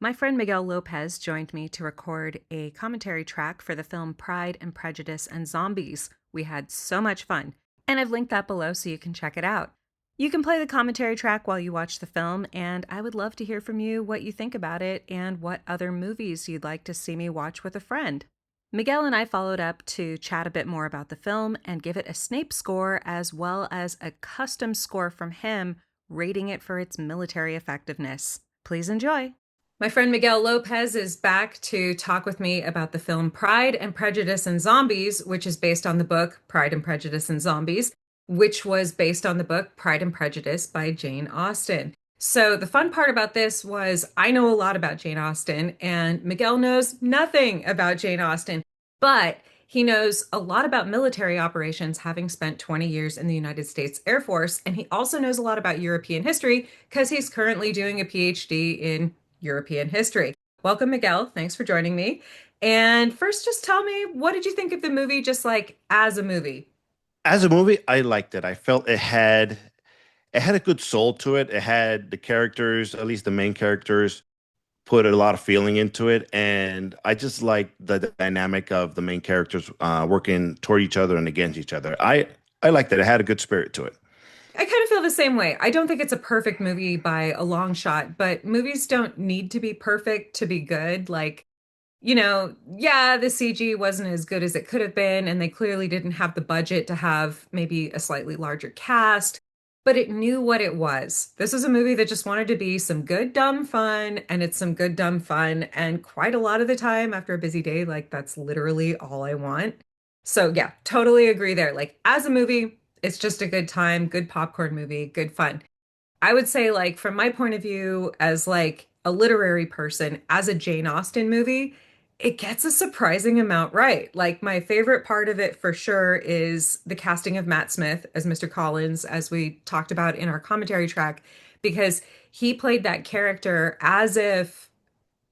My friend Miguel Lopez joined me to record a commentary track for the film Pride and Prejudice and Zombies. We had so much fun, and I've linked that below so you can check it out. You can play the commentary track while you watch the film, and I would love to hear from you what you think about it and what other movies you'd like to see me watch with a friend. Miguel and I followed up to chat a bit more about the film and give it a Snape score as well as a custom score from him, rating it for its military effectiveness. Please enjoy. My friend Miguel Lopez is back to talk with me about the film Pride and Prejudice and Zombies, which is based on the book Pride and Prejudice and Zombies, which was based on the book Pride and Prejudice by Jane Austen. So the fun part about this was I know a lot about Jane Austen, and Miguel knows nothing about Jane Austen, but he knows a lot about military operations, having spent 20 years in the United States Air Force, and he also knows a lot about European history because he's currently doing a PhD in European history. Welcome, Miguel. Thanks for joining me. And first, just tell me, what did you think of the movie, just like as a movie? As a movie, I liked it. I felt it had a good soul to it. It had the characters, at least the main characters, put a lot of feeling into it, and I just like the dynamic of the main characters working toward each other and against each other. I liked it. It had a good spirit to it. I kind of feel the same way. I don't think it's a perfect movie by a long shot, but movies don't need to be perfect to be good. Yeah, the CG wasn't as good as it could have been, and they clearly didn't have the budget to have maybe a slightly larger cast, but it knew what it was. This is a movie that just wanted to be some good, dumb fun, and it's some good, dumb fun. And quite a lot of the time after a busy day, like that's literally all I want. So, yeah, totally agree there. Like, as a movie, it's just a good time, good popcorn movie, good fun. I would say, like, from my point of view, as like a literary person, as a Jane Austen movie, it gets a surprising amount right. Like, my favorite part of it for sure is the casting of Matt Smith as Mr. Collins, as we talked about in our commentary track, because he played that character as if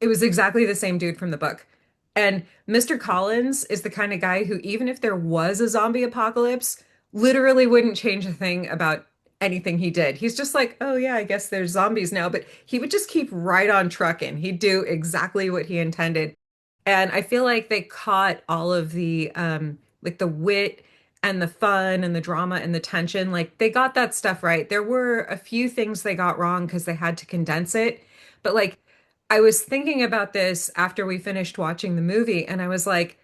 it was exactly the same dude from the book. And Mr. Collins is the kind of guy who, even if there was a zombie apocalypse, literally wouldn't change a thing about anything he did. He's just like, oh, yeah, I guess there's zombies now. But he would just keep right on trucking. He'd do exactly what he intended. And I feel like they caught all of the like the wit and the fun and the drama and the tension. Like they got that stuff right. There were a few things they got wrong because they had to condense it. But like I was thinking about this after we finished watching the movie, and I was like,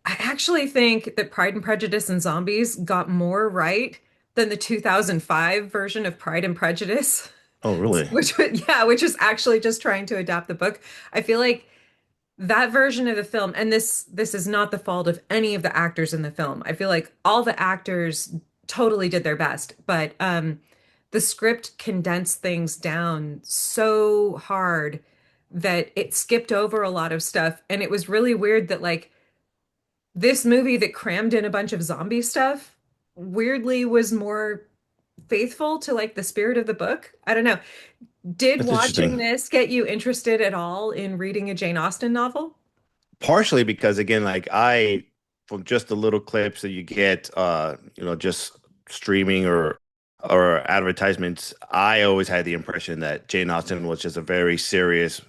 I actually think that Pride and Prejudice and Zombies got more right than the 2005 version of Pride and Prejudice, Oh, really? which is actually just trying to adapt the book. I feel like that version of the film, and this is not the fault of any of the actors in the film. I feel like all the actors totally did their best, but the script condensed things down so hard that it skipped over a lot of stuff, and it was really weird that like this movie that crammed in a bunch of zombie stuff weirdly was more faithful to like the spirit of the book. I don't know. Did That's watching interesting. this get you interested at all in reading a Jane Austen novel? Partially because again, like from just the little clips that you get, just streaming or advertisements, I always had the impression that Jane Austen was just a very serious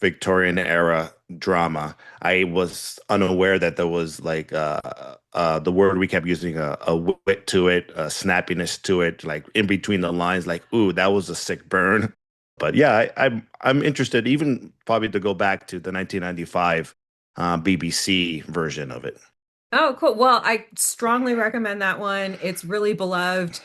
Victorian era drama. I was unaware that there was like the word we kept using, a wit to it, a snappiness to it, like in between the lines, like, ooh, that was a sick burn. But yeah, I'm interested even probably to go back to the 1995 BBC version of it. Oh, cool. Well, I strongly recommend that one. It's really beloved.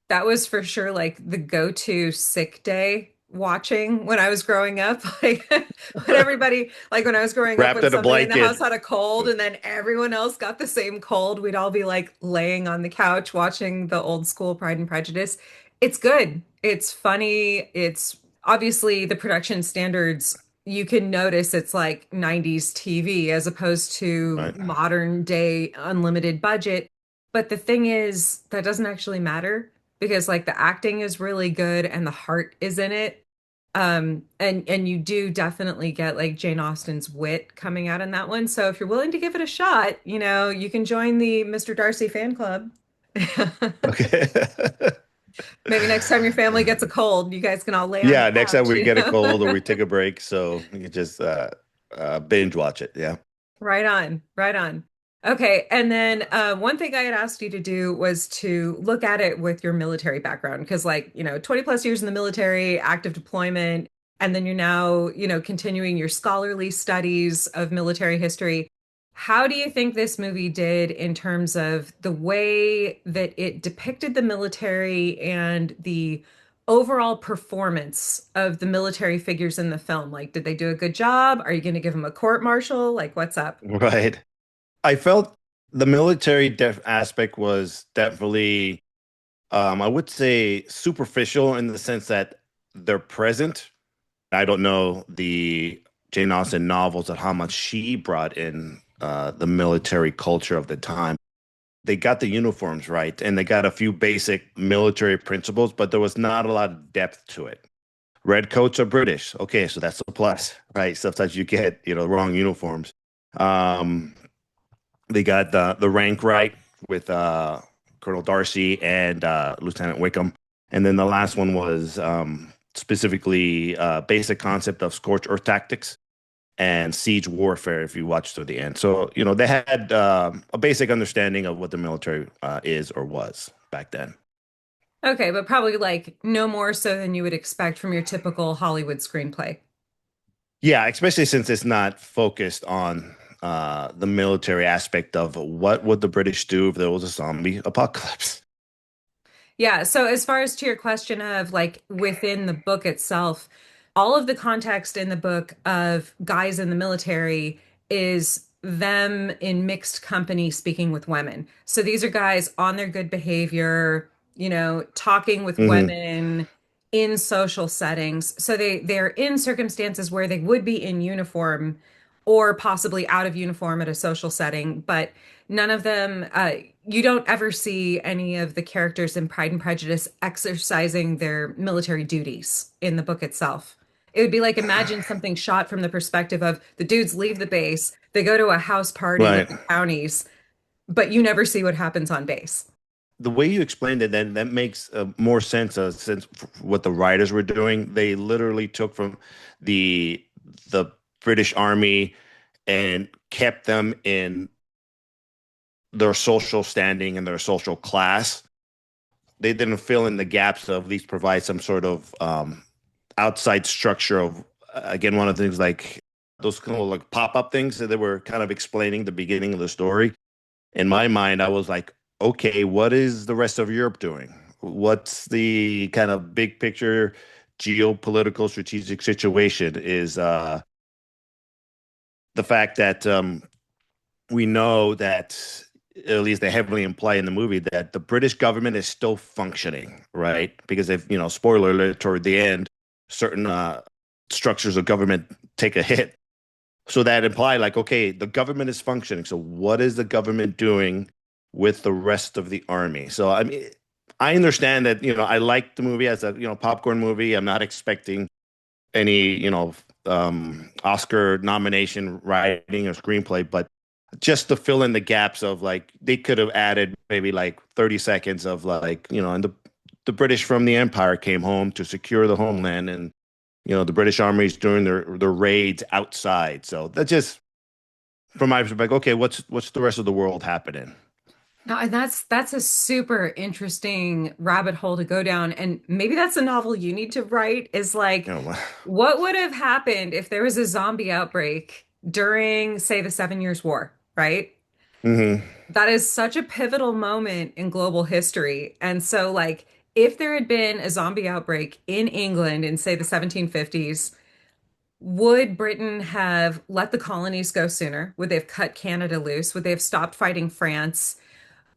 That was for sure like the go-to sick day watching when I was growing up. Like when everybody, like when I was growing up, Wrapped when in a somebody in the blanket. house had a cold and then everyone else got the same cold, we'd all be like laying on the couch watching the old school Pride and Prejudice. It's good. It's funny. It's obviously the production standards. You can notice it's like 90s TV as opposed to Right. modern day unlimited budget. But the thing is, that doesn't actually matter because like the acting is really good and the heart is in it. And you do definitely get like Jane Austen's wit coming out in that one. So if you're willing to give it a shot, you can join the Mr. Darcy fan club. Okay. Maybe next time your family gets a cold, you guys can all lay on the Yeah, next time couch, we you get a know? cold or we take a break, so you can just binge watch it. Yeah. Right on, right on. Okay, and then one thing I had asked you to do was to look at it with your military background, because like, 20 plus years in the military, active deployment, and then you're now, continuing your scholarly studies of military history. How do you think this movie did in terms of the way that it depicted the military and the overall performance of the military figures in the film? Like, did they do a good job? Are you going to give them a court martial? Like, what's up? Right. I felt the military def aspect was definitely, I would say, superficial in the sense that they're present. I don't know the Jane Austen novels and how much she brought in the military culture of the time. They got the uniforms right and they got a few basic military principles, but there was not a lot of depth to it. Red coats are British. Okay, so that's a plus, right? Sometimes you get, wrong uniforms. Um, they got the rank right with Colonel Darcy and Lieutenant Wickham. And then the last one was specifically basic concept of scorched earth tactics and siege warfare if you watch to the end. So, they had a basic understanding of what the military is or was back then. Okay, but probably like no more so than you would expect from your typical Hollywood screenplay. Yeah, especially since it's not focused on the military aspect of what would the British do if there was a zombie apocalypse. Yeah, so as far as to your question of like within the book itself, all of the context in the book of guys in the military is them in mixed company speaking with women. So these are guys on their good behavior, talking with Hmm. women in social settings. So they're in circumstances where they would be in uniform or possibly out of uniform at a social setting, but none of them, you don't ever see any of the characters in Pride and Prejudice exercising their military duties in the book itself. It would be like imagine something shot from the perspective of the dudes leave the base, they go to a house party with Right. the townies, but you never see what happens on base. The way you explained it, then that makes more sense. Since what the writers were doing, they literally took from the the British Army and kept them in their social standing and their social class. They didn't fill in the gaps of at least provide some sort of outside structure of again one of the things like those kind of like pop-up things that they were kind of explaining the beginning of the story. In my mind, I was like, okay, what is the rest of Europe doing? What's the kind of big picture geopolitical strategic situation is the fact that we know that at least they heavily imply in the movie that the British government is still functioning, right? Because if, spoiler alert, toward the end, certain structures of government take a hit. So that implied like, okay, the government is functioning. So what is the government doing with the rest of the army? So I mean, I understand that, I like the movie as a, popcorn movie. I'm not expecting any, Oscar nomination writing or screenplay, but just to fill in the gaps of like they could have added maybe like 30 seconds of like, and the British from the Empire came home to secure the homeland and the British Army is doing their raids outside. So that just from my perspective, okay, what's the rest of the world happening? No, and that's a super interesting rabbit hole to go down. And maybe that's a novel you need to write is like, You know, what would have happened if there was a zombie outbreak during, say, the Seven Years' War, right? hmm That is such a pivotal moment in global history. And so, like, if there had been a zombie outbreak in England in, say, the 1750s, would Britain have let the colonies go sooner? Would they have cut Canada loose? Would they have stopped fighting France?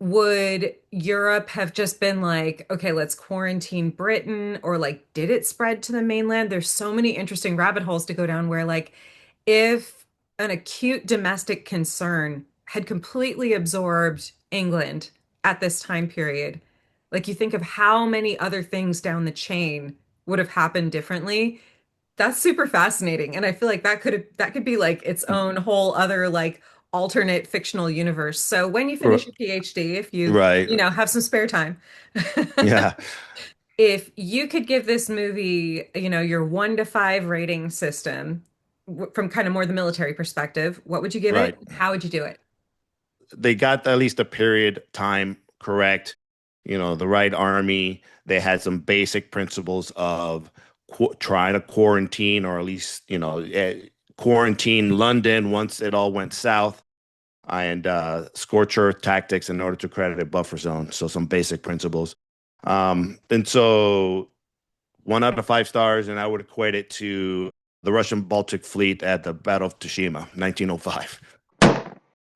Would Europe have just been like, okay, let's quarantine Britain? Or like, did it spread to the mainland? There's so many interesting rabbit holes to go down where, like, if an acute domestic concern had completely absorbed England at this time period, like, you think of how many other things down the chain would have happened differently. That's super fascinating. And I feel like that could be like its own whole other like alternate fictional universe. So when you finish your PhD, if you, Right. have some spare time. Yeah. If you could give this movie, your 1 to 5 rating system from kind of more the military perspective, what would you give it? Right. How would you do it? They got at least the period time correct, the right army. They had some basic principles of trying to quarantine, or at least, quarantine London once it all went south, and scorch earth tactics in order to create a buffer zone. So some basic principles. And so 1 out of 5 stars, and I would equate it to the Russian Baltic Fleet at the Battle of Tsushima, 1905.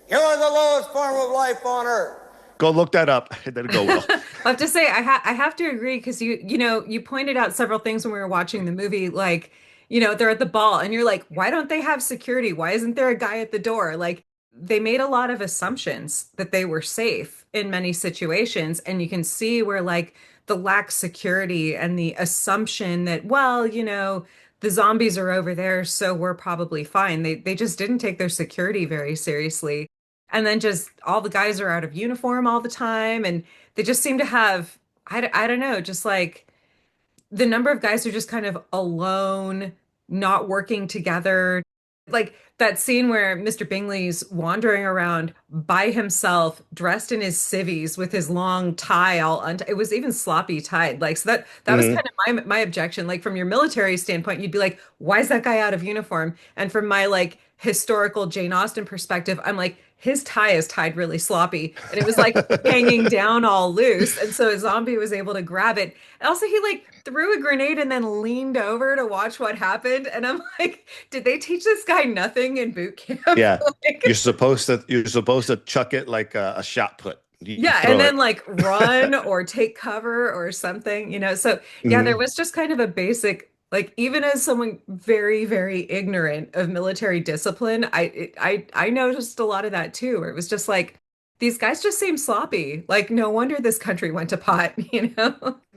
You're the lowest form of life on earth. Go look that up. It didn't go well. I have to say, I have to agree because you pointed out several things when we were watching the movie, like, they're at the ball and you're like, why don't they have security? Why isn't there a guy at the door? Like, they made a lot of assumptions that they were safe in many situations, and you can see where like the lack security and the assumption that, well, the zombies are over there, so we're probably fine. They just didn't take their security very seriously. And then just all the guys are out of uniform all the time. And they just seem to have, I don't know, just like the number of guys who are just kind of alone, not working together. Like that scene where Mr. Bingley's wandering around by himself, dressed in his civvies with his long tie all it was even sloppy tied. Like so that was Hmm. kind of my objection. Like from your military standpoint, you'd be like, why is that guy out of uniform? And from my like historical Jane Austen perspective, I'm like, his tie is tied really sloppy and it was like hanging down all loose. And so a zombie was able to grab it. And also, he like threw a grenade and then leaned over to watch what happened. And I'm like, did they teach this guy nothing in boot camp? Yeah. You're Like, supposed to chuck it like a shot put. You yeah, and throw then it. like run or take cover or something. So yeah, there Hmm. was just kind of a basic, like even as someone very, very ignorant of military discipline, I noticed a lot of that too, where it was just like these guys just seem sloppy. Like no wonder this country went to pot?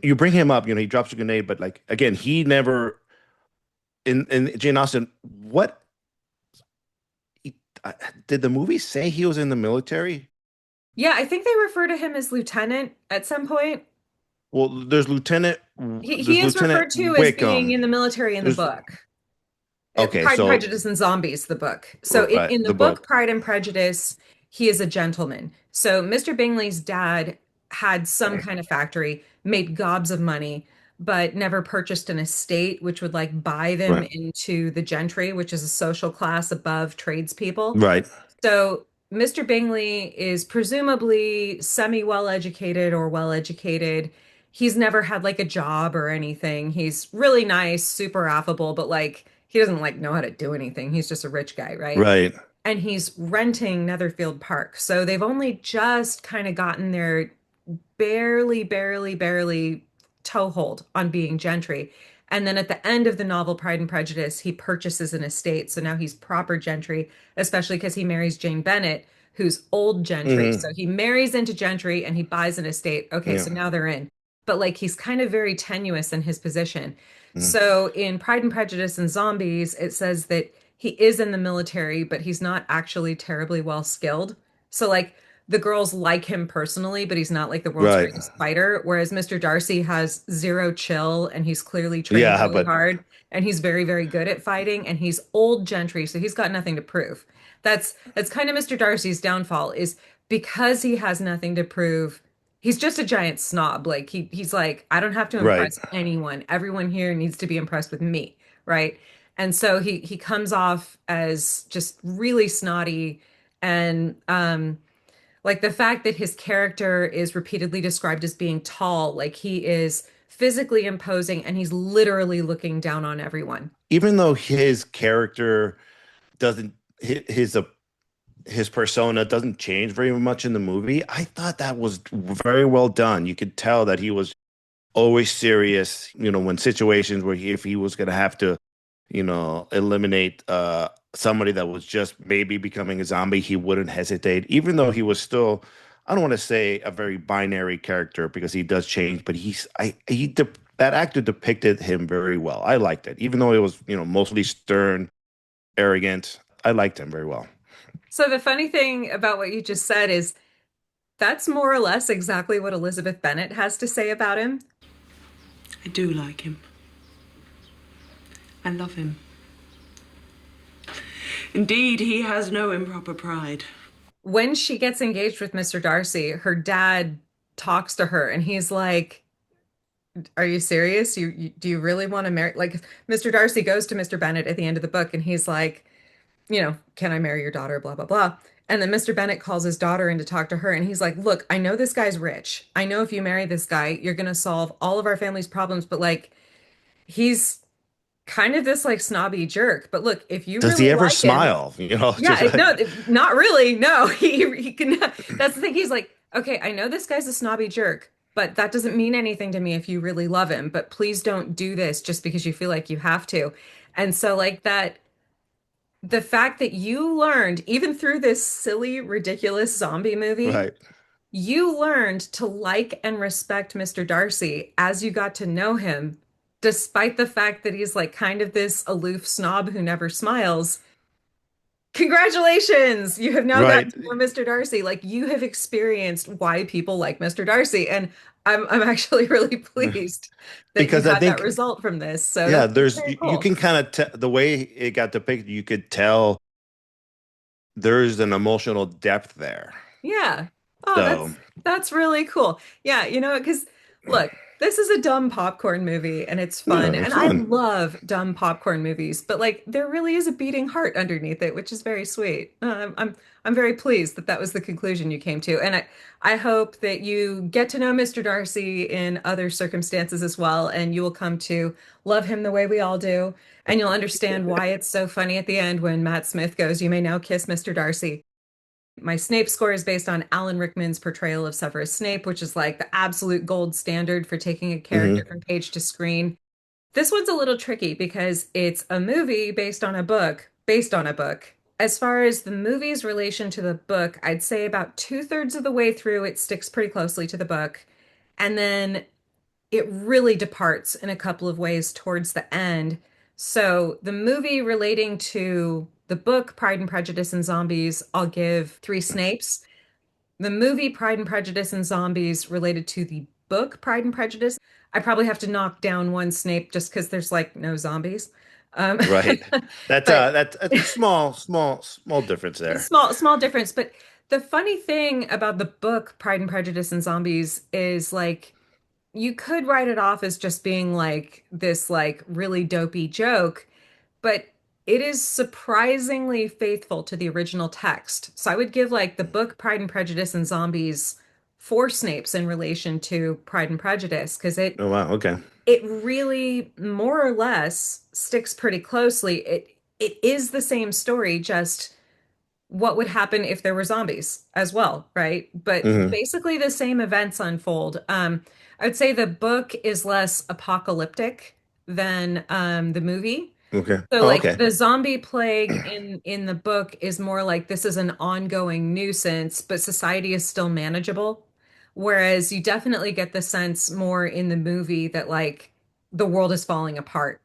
You bring him up, he drops a grenade, but like again, he never in Jane Austen, what he, did the movie say he was in the military? Yeah, I think they refer to him as lieutenant at some point. Well, He there's is Lieutenant referred to as being Wickham. in the military in the There's book. okay, Pride and so Prejudice and Zombies, the book. So right, in the the book book. Pride and Prejudice, he is a gentleman. So Mr. Bingley's dad had some kind of factory, made gobs of money, but never purchased an estate, which would like buy them Right. into the gentry, which is a social class above tradespeople. Right. So Mr. Bingley is presumably semi-well educated or well educated. He's never had like a job or anything. He's really nice, super affable, but like he doesn't like know how to do anything. He's just a rich guy, right? Right. And he's renting Netherfield Park. So they've only just kind of gotten their barely, barely, barely toehold on being gentry. And then at the end of the novel Pride and Prejudice, he purchases an estate. So now he's proper gentry, especially because he marries Jane Bennet, who's old gentry. Hmm. So he marries into gentry and he buys an estate. Okay, Yeah. so now they're in. But like he's kind of very tenuous in his position. Mhm. So in Pride and Prejudice and Zombies, it says that he is in the military, but he's not actually terribly well skilled. So like the girls like him personally, but he's not like the world's Right. greatest fighter. Whereas Mr. Darcy has zero chill and he's clearly trained Yeah, really but hard and he's very, very good at fighting and he's old gentry, so he's got nothing to prove. That's kind of Mr. Darcy's downfall is because he has nothing to prove. He's just a giant snob. Like he's like, I don't have to right. impress anyone. Everyone here needs to be impressed with me, right? And so he comes off as just really snotty and like the fact that his character is repeatedly described as being tall, like he is physically imposing and he's literally looking down on everyone. Even though his character doesn't his persona doesn't change very much in the movie, I thought that was very well done. You could tell that he was always serious, when situations where if he was going to have to, eliminate somebody that was just maybe becoming a zombie, he wouldn't hesitate, even though he was still, I don't want to say a very binary character because he does change, but that actor depicted him very well. I liked it, even though it was, mostly stern, arrogant. I liked him very well. So the funny thing about what you just said is that's more or less exactly what Elizabeth Bennet has to say about him. I do like him. I love him. Indeed, he has no improper pride. When she gets engaged with Mr. Darcy, her dad talks to her and he's like, "Are you serious? Do you really want to marry?" Like Mr. Darcy goes to Mr. Bennet at the end of the book and he's like, "Can I marry your daughter?" Blah blah blah. And then Mr. Bennet calls his daughter in to talk to her and he's like, "Look, I know this guy's rich. I know if you marry this guy, you're gonna solve all of our family's problems, but like he's kind of this like snobby jerk. But look, if you Does really he ever like him." smile? You know, Yeah, just like no, not really. No, he can. That's the thing. He's like, okay, I know this guy's a snobby jerk, but that doesn't mean anything to me if you really love him. But please don't do this just because you feel like you have to. And so, like that, the fact that you learned, even through this silly, ridiculous zombie movie, right, you learned to like and respect Mr. Darcy as you got to know him, despite the fact that he's like kind of this aloof snob who never smiles. Congratulations! You have now gotten right. to know Mr. Darcy. Like you have experienced why people like Mr. Darcy, and I'm actually really pleased that you Because I had that think, result from this. So yeah, that's there's very you cool. can kind of the way it got depicted, you could tell there's an emotional depth there. Yeah. Oh, So, that's really cool. Yeah, because look, this is a dumb popcorn movie and it's fun. yeah, And it's I fun. love dumb popcorn movies, but like there really is a beating heart underneath it, which is very sweet. I'm very pleased that that was the conclusion you came to. And I hope that you get to know Mr. Darcy in other circumstances as well, and you will come to love him the way we all do. And you'll understand why it's so funny at the end when Matt Smith goes, "You may now kiss Mr. Darcy." My Snape score is based on Alan Rickman's portrayal of Severus Snape, which is like the absolute gold standard for taking a character Hmm. from page to screen. This one's a little tricky because it's a movie based on a book. As far as the movie's relation to the book, I'd say about two-thirds of the way through, it sticks pretty closely to the book. And then it really departs in a couple of ways towards the end. So the movie relating to the book Pride and Prejudice and Zombies, I'll give three Snapes. The movie Pride and Prejudice and Zombies related to the book Pride and Prejudice, I probably have to knock down one Snape just because there's like no zombies. Um, Right. but That's a small difference there. small difference. But the funny thing about the book Pride and Prejudice and Zombies is like you could write it off as just being like this like really dopey joke, but it is surprisingly faithful to the original text. So I would give like the book Pride and Prejudice and Zombies four Snapes in relation to Pride and Prejudice because it Oh wow, okay. it really more or less sticks pretty closely. It is the same story, just what would happen if there were zombies as well, right? But Hmm. basically the same events unfold. I would say the book is less apocalyptic than the movie. Okay. So Oh, like okay. the zombie plague in the book is more like this is an ongoing nuisance, but society is still manageable. Whereas you definitely get the sense more in the movie that like the world is falling apart.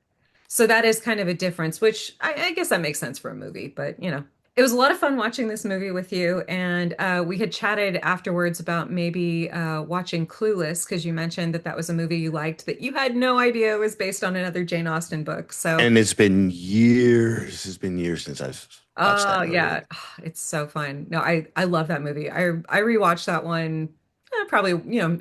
So that is kind of a difference, which I guess that makes sense for a movie, but it was a lot of fun watching this movie with you. And we had chatted afterwards about maybe watching Clueless because you mentioned that that was a movie you liked that you had no idea was based on another Jane Austen book. So And it's been years. It's been years since I've watched that oh movie. yeah, it's so fun. No, I love that movie. I rewatch that one probably,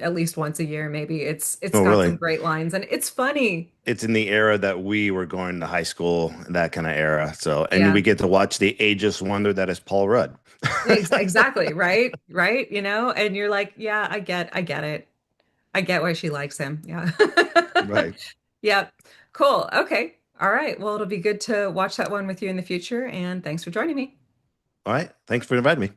at least once a year maybe. It's Oh, got some really? great lines and it's funny. It's in the era that we were going to high school, that kind of era. So, and we Yeah. get to watch the ageless wonder that is Paul Rudd. Exactly, right? Right, and you're like, yeah, I get it. I get why she likes him. Yeah. Right. Yep. Cool. Okay. All right. Well, it'll be good to watch that one with you in the future, and thanks for joining me. All right. Thanks for inviting me.